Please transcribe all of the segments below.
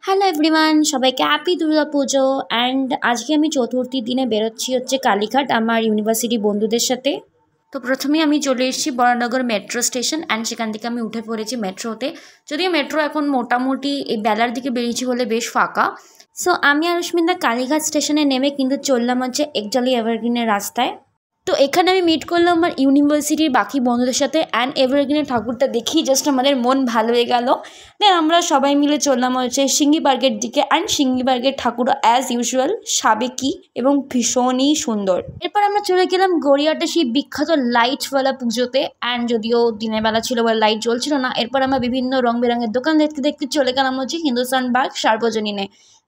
Hello everyone, সবাইকে happy Durga Puja. And আজকে আমি চতুর্থীর দিনে বেরোচ্ছি কালীঘাট আমার ইউনিভার্সিটি বন্ধুদের সাথে। তো প্রথমেই আমি চলে এসেছি বরানগর মেট্রো স্টেশন, অ্যান্ড সেখান থেকে আমি উঠে পড়েছি মেট্রোতে। যদিও মেট্রো এখন মোটামুটি এই বেলার দিকে বেরিয়েছি বলে বেশ ফাঁকা। সো আমি আর রশ্মিন্দা কালীঘাট স্টেশনে নেমে কিন্তু চললাম একজালি এভারগ্রিনের রাস্তায়। তো এখানে আমি মিট করলাম আমার ইউনিভার্সিটির বাকি বন্ধুদের সাথে, অ্যান্ড এভারগ্রিনের ঠাকুরটা দেখি জাস্ট আমাদের মন ভালো হয়ে গেল। দেন আমরা সবাই মিলে চললাম সিঙ্গি পার্কের দিকে, অ্যান্ড সিঙ্গি পার্কের ঠাকুরও অ্যাজ ইউজুয়াল সাবেকি এবং ভীষণই সুন্দর। এরপর আমরা চলে গেলাম গড়িয়াহাটে সেই বিখ্যাত লাইটওয়ালা পুজোতে, অ্যান্ড যদিও দিনের বেলা ছিল বলে লাইট জ্বলছিল না। এরপর আমরা বিভিন্ন রং বেরঙের দোকান দেখতে দেখতে চলে গেলাম হিন্দুস্তান পার্ক সার্বজনীনে।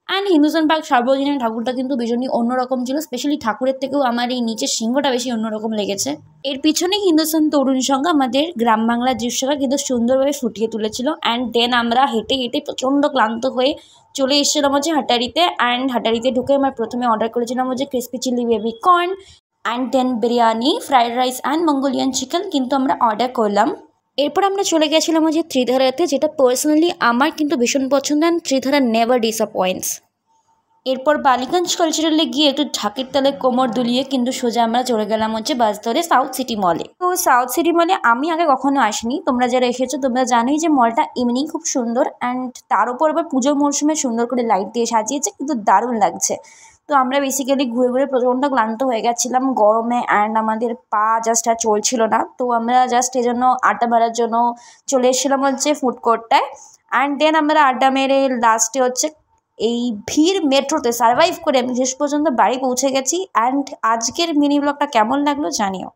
অ্যান্ড হিন্দুস্তান পার্ক সার্বজনীন ঠাকুরটা কিন্তু ভীষণই অন্যরকম ছিল, স্পেশালি ঠাকুরের থেকেও আমার এই নিচের সিংহটা বেশি অন্যরকম লেগেছে। এর পিছনে হিন্দুস্তান তরুণ সংঘ আমাদের গ্রাম বাংলার দৃশ্যটা কিন্তু সুন্দরভাবে ফুটিয়ে তুলেছিল। অ্যান্ড দেন আমরা হেঁটে হেঁটে প্রচণ্ড ক্লান্ত হয়ে চলে এসেছিলাম হাটারিতে। অ্যান্ড হাটারিতে ঢুকে আমরা প্রথমে অর্ডার করেছিলাম crispy chilli baby corn, and then biryani, fried rice and Mongolian chicken কিন্তু আমরা অর্ডার করলাম। এরপর আমরা চলে গেছিলাম ত্রিধারাতে, যেটা পার্সোনালি আমার কিন্তু ভীষণ পছন্দ, অ্যান্ড ত্রিধারা নেভার ডিসঅ্যাপয়েন্টস। এরপর বালিগঞ্জ কালচারালে গিয়ে একটু ঢাকের তালে কোমর দুলিয়ে কিন্তু সোজা আমরা চলে গেলাম বাস ধরে সাউথ সিটি মলে। তো সাউথ সিটি মলে আমি আগে কখনো আসিনি, তোমরা যারা এসেছো তোমরা জানোই যে মলটা এমনিই খুব সুন্দর, অ্যান্ড তার উপর আবার পুজোর মরশুমে সুন্দর করে লাইট দিয়ে সাজিয়েছে, কিন্তু দারুণ লাগছে। তো আমরা বেসিক্যালি ঘুরে ঘুরে প্রচণ্ড ক্লান্ত হয়ে গেছিলাম গরমে, অ্যান্ড আমাদের পা জাস্ট আর চলছিল না। তো আমরা জাস্ট এজন্য আড্ডা মারার জন্য চলে এসেছিলাম ফুড কোর্টটায়। অ্যান্ড দেন আমরা আড্ডা মেরে লাস্টে এই ভিড় মেট্রোতে সার্ভাইভ করে আমি শেষ পর্যন্ত বাড়ি পৌঁছে গেছি। অ্যান্ড আজকের মিনি ব্লগটা কেমন লাগলো জানিও।